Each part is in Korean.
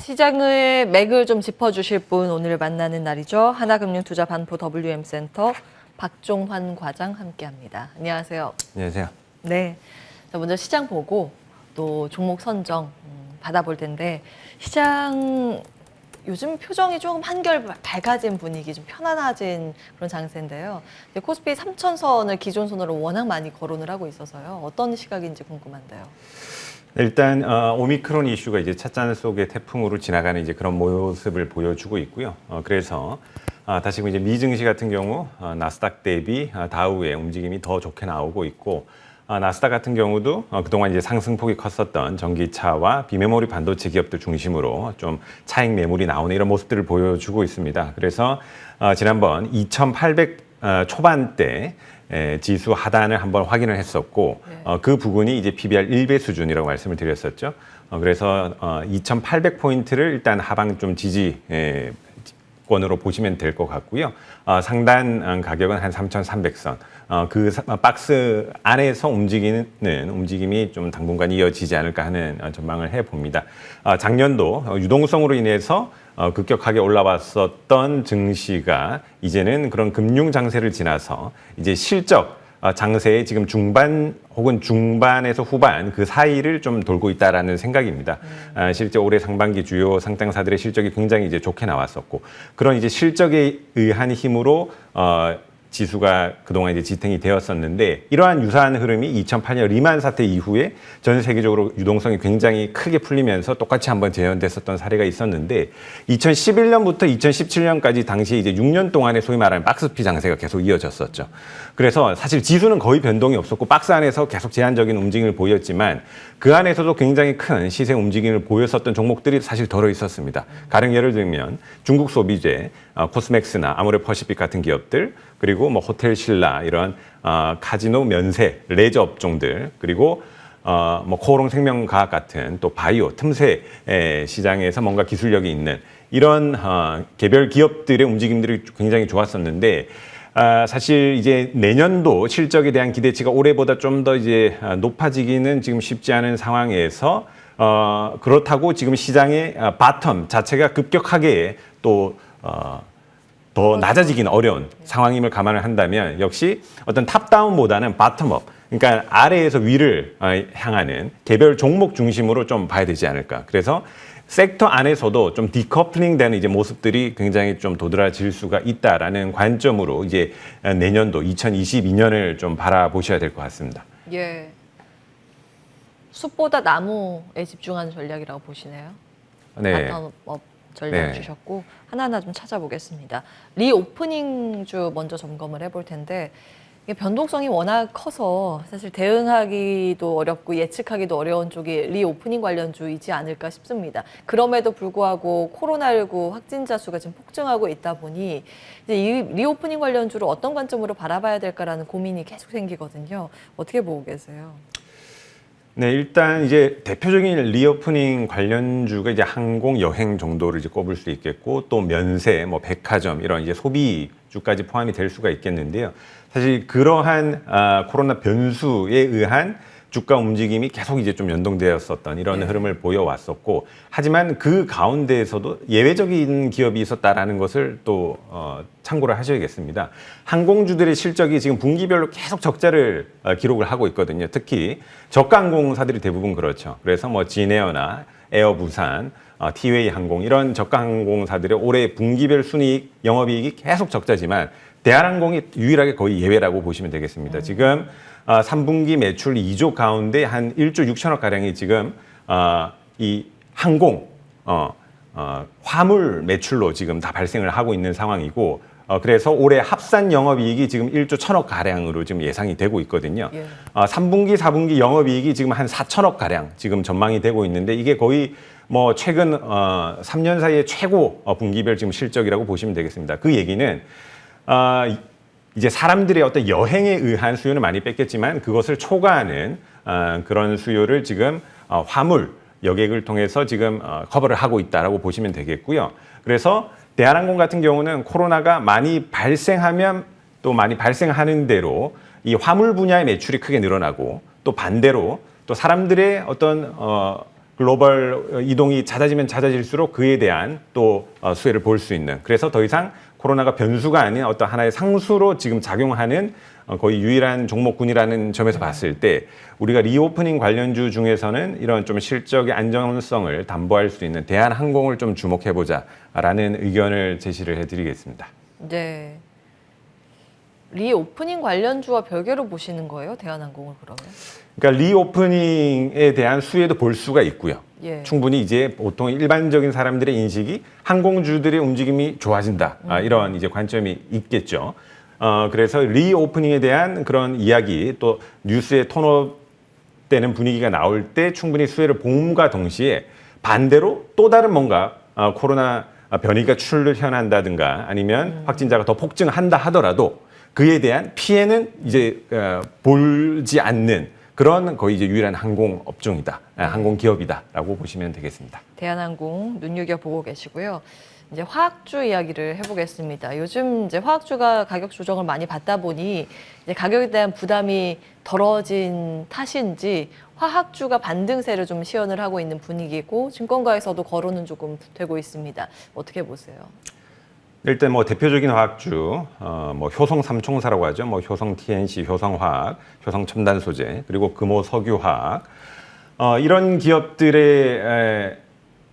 시장의 맥을 좀 짚어주실 분 오늘 만나는 날이죠. 하나금융투자반포 WM센터 박종환 과장 함께합니다. 안녕하세요. 안녕하세요. 네, 자, 먼저 시장 보고 또 종목 선정 받아볼 텐데 시장 요즘 표정이 조금 한결 밝아진 분위기, 좀 편안해진 그런 장세인데요. 코스피 3,000선을 기존선으로 워낙 많이 거론을 하고 있어서요. 어떤 시각인지 궁금한데요. 일단 오미크론 이슈가 이제 찻잔 속의 태풍으로 지나가는 이제 그런 모습을 보여주고 있고요. 그래서 다시금 이제 미증시 같은 경우 나스닥 대비 다우의 움직임이 더 좋게 나오고 있고, 나스닥 같은 경우도 그동안 이제 상승폭이 컸었던 전기차와 비메모리 반도체 기업들 중심으로 좀 차익 매물이 나오는 이런 모습들을 보여주고 있습니다. 그래서 지난번 2,800 초반대 지수 하단을 한번 확인을 했었고, 그 부분이 이제 PBR 1배 수준이라고 말씀을 드렸었죠. 그래서 2,800포인트를 일단 하방 좀 지지권으로 보시면 될 것 같고요. 상단 가격은 한 3,300선. 그 박스 안에서 움직이는 움직임이 좀 당분간 이어지지 않을까 하는 전망을 해봅니다. 작년도 유동성으로 인해서 급격하게 올라왔었던 증시가 이제는 그런 금융 장세를 지나서 이제 실적 장세의 지금 중반 혹은 중반에서 후반 그 사이를 좀 돌고 있다라는 생각입니다. 실제 올해 상반기 주요 상장사들의 실적이 굉장히 이제 좋게 나왔었고, 그런 이제 실적에 의한 힘으로 지수가 그동안 이제 지탱이 되었었는데, 이러한 유사한 흐름이 2008년 리만 사태 이후에 전 세계적으로 유동성이 굉장히 크게 풀리면서 똑같이 한번 재현됐었던 사례가 있었는데, 2011년부터 2017년까지 당시 이제 6년 동안의 소위 말하는 박스피 장세가 계속 이어졌었죠. 그래서 사실 지수는 거의 변동이 없었고 박스 안에서 계속 제한적인 움직임을 보였지만 그 안에서도 굉장히 큰 시세 움직임을 보였었던 종목들이 사실 덜어 있었습니다. 가령 예를 들면 중국 소비재, 코스맥스나 아모레퍼시픽 같은 기업들, 그리고 뭐 호텔 신라 이런 카지노 면세 레저 업종들, 그리고 뭐 코오롱 생명과학 같은 또 바이오 틈새 시장에서 뭔가 기술력이 있는 이런 개별 기업들의 움직임들이 굉장히 좋았었는데, 사실 이제 내년도 실적에 대한 기대치가 올해보다 좀 더 이제 높아지기는 지금 쉽지 않은 상황에서 그렇다고 지금 시장의 바텀 자체가 급격하게 또 더 낮아지기는 어려운 상황임을 감안을 한다면 역시 어떤 탑다운보다는 바텀업, 그러니까 아래에서 위를 향하는 개별 종목 중심으로 좀 봐야 되지 않을까. 그래서 섹터 안에서도 좀 디커플링 되는 이제 모습들이 굉장히 좀 도드라질 수가 있다라는 관점으로 이제 내년도 2022년을 좀 바라보셔야 될 것 같습니다. 예. 숲보다 나무에 집중하는 전략이라고 보시네요. 네. 바텀업 전략 주셨고 하나하나 좀 찾아보겠습니다. 리오프닝주 먼저 점검을 해볼 텐데, 이게 변동성이 워낙 커서 사실 대응하기도 어렵고 예측하기도 어려운 쪽이 리오프닝 관련주이지 않을까 싶습니다. 그럼에도 불구하고 코로나19 확진자 수가 지금 폭증하고 있다 보니 이제 이 리오프닝 관련주를 어떤 관점으로 바라봐야 될까라는 고민이 계속 생기거든요. 어떻게 보고 계세요? 네, 일단 이제 대표적인 리오프닝 관련주가 이제 항공, 여행 정도를 이제 꼽을 수 있겠고, 또 면세, 뭐 백화점 이런 이제 소비주까지 포함이 될 수가 있겠는데요. 사실 그러한 코로나 변수에 의한 주가 움직임이 계속 이제 좀 연동되었었던 이런 흐름을 보여왔었고, 하지만 그 가운데에서도 예외적인 기업이 있었다라는 것을 또 참고를 하셔야겠습니다. 항공주들의 실적이 지금 분기별로 계속 적자를 기록을 하고 있거든요. 특히 저가 항공사들이 대부분 그렇죠. 그래서 뭐 진에어나 에어부산, 티웨이 항공 이런 저가 항공사들의 올해 분기별 순이익, 영업이익이 계속 적자지만 대한항공이 유일하게 거의 예외라고 보시면 되겠습니다. 지금 3분기 매출 2조 가운데 한 1조 6천억 가량이 지금 이 항공 화물 매출로 지금 다 발생을 하고 있는 상황이고, 그래서 올해 합산 영업이익이 지금 1조 1천억 가량으로 지금 예상이 되고 있거든요. 3분기, 4분기 영업이익이 지금 한 4천억 가량 지금 전망이 되고 있는데, 이게 거의 뭐 최근 3년 사이에 최고 분기별 지금 실적이라고 보시면 되겠습니다. 그 얘기는 이제 사람들의 어떤 여행에 의한 수요는 많이 뺐겠지만 그것을 초과하는 그런 수요를 지금 화물, 여객을 통해서 지금 커버를 하고 있다라고 보시면 되겠고요. 그래서 대한항공 같은 경우는 코로나가 많이 발생하면 또 많이 발생하는 대로 이 화물 분야의 매출이 크게 늘어나고, 또 반대로 또 사람들의 어떤 글로벌 이동이 잦아지면 잦아질수록 그에 대한 또 수혜를 볼 수 있는, 그래서 더 이상 코로나가 변수가 아닌 어떤 하나의 상수로 지금 작용하는 거의 유일한 종목군이라는 점에서 봤을 때 우리가 리오프닝 관련주 중에서는 이런 좀 실적의 안정성을 담보할 수 있는 대한항공을 좀 주목해보자라는 의견을 제시를 해드리겠습니다. 네. 리오프닝 관련주와 별개로 보시는 거예요? 대한항공을 그러면? 그러니까 리오프닝에 대한 수혜도 볼 수가 있고요. 예. 충분히 이제 보통 일반적인 사람들의 인식이 항공주들의 움직임이 좋아진다. 이런 이제 관점이 있겠죠. 그래서 리오프닝에 대한 그런 이야기 또 뉴스에 톤업되는 분위기가 나올 때 충분히 수혜를 봄과 동시에 반대로 또 다른 뭔가 코로나 변이가 출현한다든가 아니면 확진자가 더 폭증한다 하더라도 그에 대한 피해는 이제 보지 않는 그런 거의 이제 유일한 항공 업종이다, 항공 기업이다라고 보시면 되겠습니다. 대한항공 눈여겨보고 계시고요. 이제 화학주 이야기를 해보겠습니다. 요즘 이제 화학주가 가격 조정을 많이 받다 보니 이제 가격에 대한 부담이 덜어진 탓인지 화학주가 반등세를 좀 시연을 하고 있는 분위기고 증권가에서도 거론은 조금 되고 있습니다. 어떻게 보세요? 일단 뭐 대표적인 화학주, 뭐 효성 삼총사라고 하죠. 뭐 효성 TNC, 효성화학, 효성 첨단소재, 그리고 금호 석유화학 이런 기업들의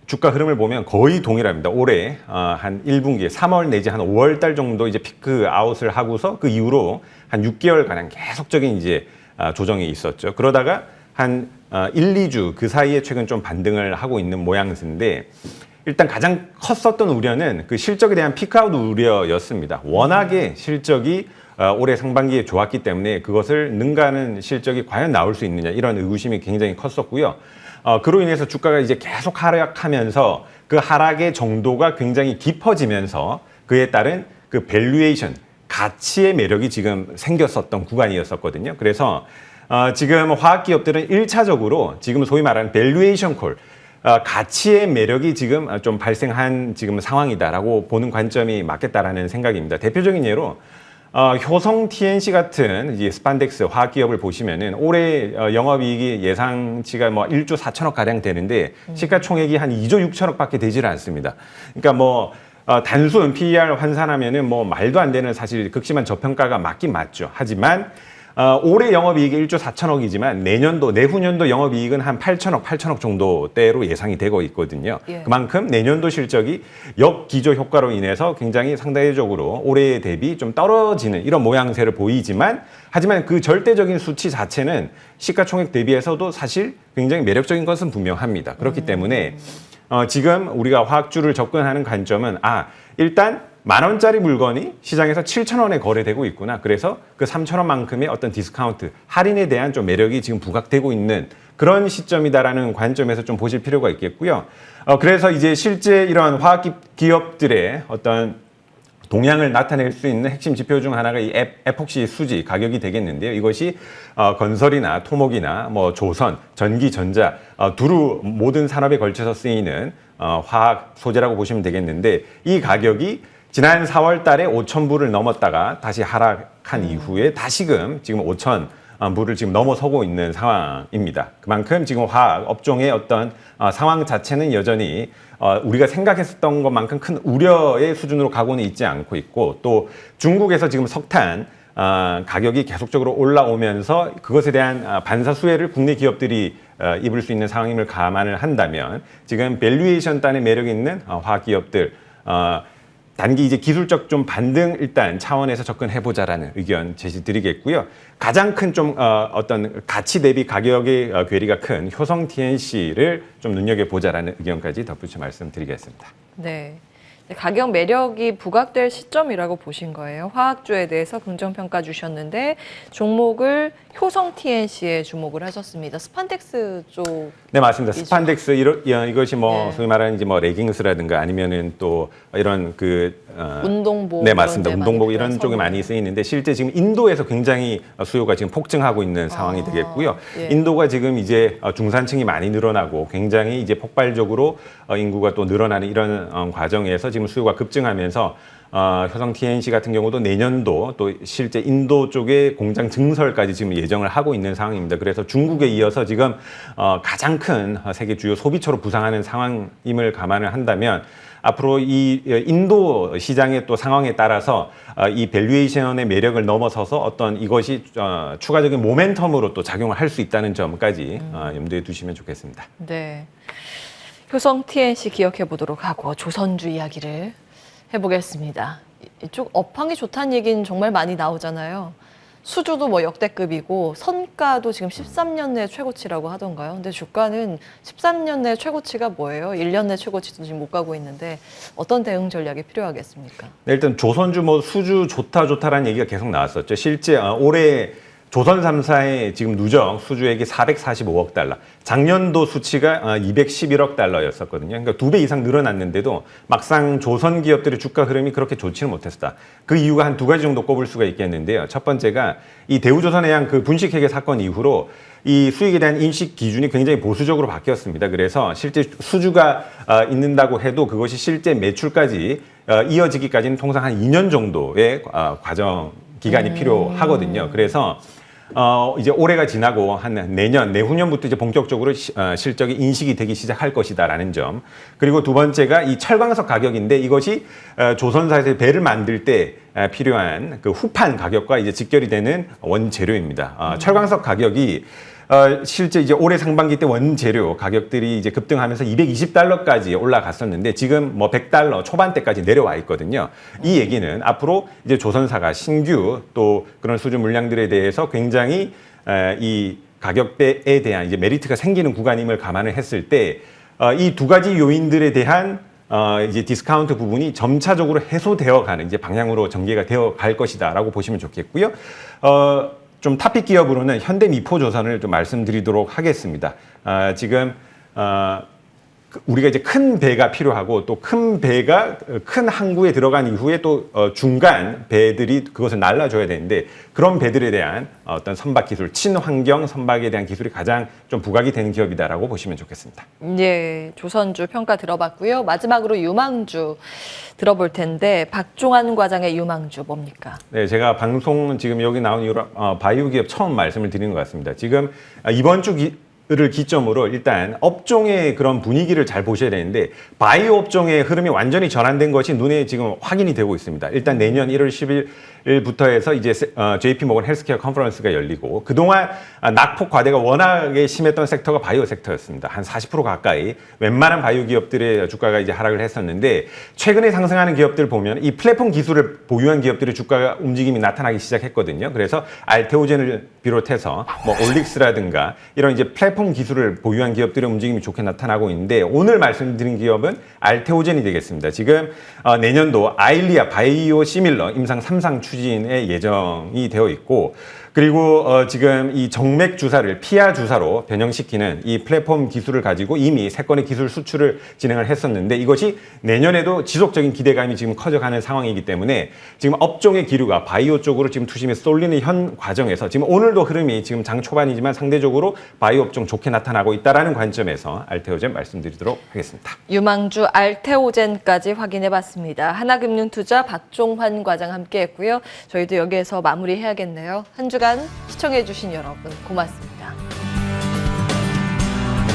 주가 흐름을 보면 거의 동일합니다. 올해 한 1분기에 3월 내지 한 5월 달 정도 이제 피크 아웃을 하고서 그 이후로 한 6개월 가량 계속적인 이제 조정이 있었죠. 그러다가 한 1, 2주 그 사이에 최근 좀 반등을 하고 있는 모양새인데 일단 가장 컸었던 우려는 그 실적에 대한 피크아웃 우려였습니다. 워낙에 실적이 올해 상반기에 좋았기 때문에 그것을 능가하는 실적이 과연 나올 수 있느냐 이런 의구심이 굉장히 컸었고요. 그로 인해서 주가가 이제 계속 하락하면서 그 하락의 정도가 굉장히 깊어지면서 그에 따른 그 밸류에이션, 가치의 매력이 지금 생겼었던 구간이었었거든요. 그래서 지금 화학기업들은 1차적으로 지금 소위 말하는 밸류에이션 콜, 가치의 매력이 지금 좀 발생한 지금 상황이다라고 보는 관점이 맞겠다라는 생각입니다. 대표적인 예로 효성 TNC 같은 이제 스판덱스 화학기업을 보시면은 올해 영업이익이 예상치가 뭐 1조 4천억 가량 되는데 시가총액이 한 2조 6천억밖에 되질 않습니다. 그러니까 뭐 단순 PER 환산하면은 뭐 말도 안 되는 사실 극심한 저평가가 맞긴 맞죠. 하지만 올해 영업이익이 1조 4천억이지만 내년도, 내후년도 영업이익은 한 8천억 정도대로 예상이 되고 있거든요. 예. 그만큼 내년도 실적이 역기조 효과로 인해서 굉장히 상대적으로 올해 대비 좀 떨어지는 이런 모양새를 보이지만 하지만 그 절대적인 수치 자체는 시가총액 대비해서도 사실 굉장히 매력적인 것은 분명합니다. 그렇기 때문에 지금 우리가 화학주를 접근하는 관점은 일단 10,000원짜리 물건이 시장에서 7,000원에 거래되고 있구나. 그래서 그 3,000원만큼의 어떤 디스카운트, 할인에 대한 좀 매력이 지금 부각되고 있는 그런 시점이다라는 관점에서 좀 보실 필요가 있겠고요. 그래서 이제 실제 이런 화학 기업들의 어떤 동향을 나타낼 수 있는 핵심 지표 중 하나가 이 에폭시 수지 가격이 되겠는데요. 이것이 건설이나 토목이나 뭐 조선, 전기, 전자 두루 모든 산업에 걸쳐서 쓰이는 화학 소재라고 보시면 되겠는데 이 가격이 지난 4월 달에 5,000불을 넘었다가 다시 하락한 이후에 다시금 지금 5,000불을 지금 넘어서고 있는 상황입니다. 그만큼 지금 화학 업종의 어떤 상황 자체는 여전히 우리가 생각했었던 것만큼 큰 우려의 수준으로 가고는 있지 않고 있고 또 중국에서 지금 석탄 가격이 계속적으로 올라오면서 그것에 대한 반사 수혜를 국내 기업들이 입을 수 있는 상황임을 감안을 한다면 지금 밸류에이션 단의 매력 있는 화학 기업들 단기 이제 기술적 좀 반등 일단 차원에서 접근해보자라는 의견 제시드리겠고요. 가장 큰 좀 어떤 가치 대비 가격의 괴리가 큰 효성 TNC를 좀 눈여겨보자라는 의견까지 덧붙여 말씀드리겠습니다. 네. 가격 매력이 부각될 시점이라고 보신 거예요. 화학주에 대해서 긍정평가 주셨는데 종목을 효성 TNC에 주목을 하셨습니다. 스판덱스 쪽. 네, 맞습니다. 스판덱스 이것이 뭐 네. 소위 말하는 이제 뭐 레깅스라든가 아니면은 또 이런 운동복. 네, 맞습니다. 이런 데 운동복 많이 이런 쪽에 들어서. 많이 쓰이는데 실제 지금 인도에서 굉장히 수요가 지금 폭증하고 있는 상황이 되겠고요. 예. 인도가 지금 이제 중산층이 많이 늘어나고 굉장히 이제 폭발적으로 인구가 또 늘어나는 이런 과정에서 지금 수요가 급증하면서 효성 TNC 같은 경우도 내년도 또 실제 인도 쪽에 공장 증설까지 지금 예정을 하고 있는 상황입니다. 그래서 중국에 이어서 지금 가장 큰 세계 주요 소비처로 부상하는 상황임을 감안을 한다면 앞으로 이 인도 시장의 또 상황에 따라서 이 밸류에이션의 매력을 넘어서서 어떤 이것이 추가적인 모멘텀으로 또 작용을 할 수 있다는 점까지 염두에 두시면 좋겠습니다. 네. 효성 TNC 기억해 보도록 하고 조선주 이야기를 해보겠습니다. 이쪽 업황이 좋다는 얘기는 정말 많이 나오잖아요. 수주도 뭐 역대급이고 선가도 지금 13년 내 최고치라고 하던가요? 근데 주가는 13년 내 최고치가 뭐예요? 1년 내 최고치도 지금 못 가고 있는데 어떤 대응 전략이 필요하겠습니까? 네, 일단 조선주 뭐 수주 좋다라는 얘기가 계속 나왔었죠. 실제 올해 조선 3사의 지금 누적 수주액이 445억 달러, 작년도 수치가 211억 달러였었거든요. 그러니까 2배 이상 늘어났는데도 막상 조선 기업들의 주가 흐름이 그렇게 좋지는 못했다. 그 이유가 한 두 가지 정도 꼽을 수가 있겠는데요. 첫 번째가 이 대우조선해양 그 분식회계 사건 이후로 이 수익에 대한 인식 기준이 굉장히 보수적으로 바뀌었습니다. 그래서 실제 수주가 있는다고 해도 그것이 실제 매출까지 이어지기까지는 통상 한 2년 정도의 과정 기간이 필요하거든요. 그래서 이제 올해가 지나고 한 내후년부터 이제 본격적으로 실적이 인식이 되기 시작할 것이다라는 점. 그리고 두 번째가 이 철광석 가격인데 이것이 조선사에서 배를 만들 때 필요한 그 후판 가격과 이제 직결이 되는 원재료입니다. 철광석 가격이 실제 이제 올해 상반기 때 원재료 가격들이 이제 급등하면서 220달러까지 올라갔었는데 지금 뭐 100달러 초반대까지 내려와 있거든요. 이 얘기는 앞으로 이제 조선사가 신규 또 그런 수주 물량들에 대해서 굉장히 이 가격대에 대한 이제 메리트가 생기는 구간임을 감안을 했을 때 이 두 가지 요인들에 대한 이제 디스카운트 부분이 점차적으로 해소되어 가는 이제 방향으로 전개가 되어 갈 것이다라고 보시면 좋겠고요. 좀 탑픽 기업으로는 현대미포조선을 좀 말씀드리도록 하겠습니다. 지금 우리가 이제 큰 배가 필요하고 또 큰 배가 큰 항구에 들어간 이후에 또 중간 배들이 그것을 날라줘야 되는데 그런 배들에 대한 어떤 선박 기술, 친환경 선박에 대한 기술이 가장 좀 부각이 되는 기업이다라고 보시면 좋겠습니다. 네, 조선주 평가 들어봤고요. 마지막으로 유망주 들어볼 텐데 박종환 과장의 유망주 뭡니까? 네, 제가 방송 지금 여기 나온 이후로 바이오 기업 처음 말씀을 드리는 것 같습니다. 지금 이번 주를 기점으로 일단 업종의 그런 분위기를 잘 보셔야 되는데 바이오 업종의 흐름이 완전히 전환된 것이 눈에 지금 확인이 되고 있습니다. 일단 내년 1월 10일부터 해서 이제 JP 모건 헬스케어 컨퍼런스가 열리고 그동안 낙폭 과대가 워낙에 심했던 섹터가 바이오 섹터였습니다. 한 40% 가까이 웬만한 바이오 기업들의 주가가 이제 하락을 했었는데 최근에 상승하는 기업들 보면 이 플랫폼 기술을 보유한 기업들의 주가 움직임이 나타나기 시작했거든요. 그래서 알테오젠을 비롯해서 뭐 올릭스라든가 이런 이제 플랫폼 기술을 보유한 기업들의 움직임이 좋게 나타나고 있는데 오늘 말씀드린 기업은 알테오젠이 되겠습니다. 지금 내년도 아일리아 바이오 시밀러 임상 3상 추진의 예정이 되어 있고 그리고 지금 이 정맥 주사를 피하 주사로 변형시키는 이 플랫폼 기술을 가지고 이미 3건의 기술 수출을 진행을 했었는데 이것이 내년에도 지속적인 기대감이 지금 커져가는 상황이기 때문에 지금 업종의 기류가 바이오 쪽으로 지금 투심이 쏠리는 현 과정에서 지금 오늘도 흐름이 지금 장 초반이지만 상대적으로 바이오 업종 좋게 나타나고 있다라는 관점에서 알테오젠 말씀드리도록 하겠습니다. 유망주 알테오젠까지 확인해봤습니다. 하나금융투자 박종환 과장 함께했고요. 저희도 여기에서 마무리해야겠네요. 한 주간 시청해주신 여러분 고맙습니다.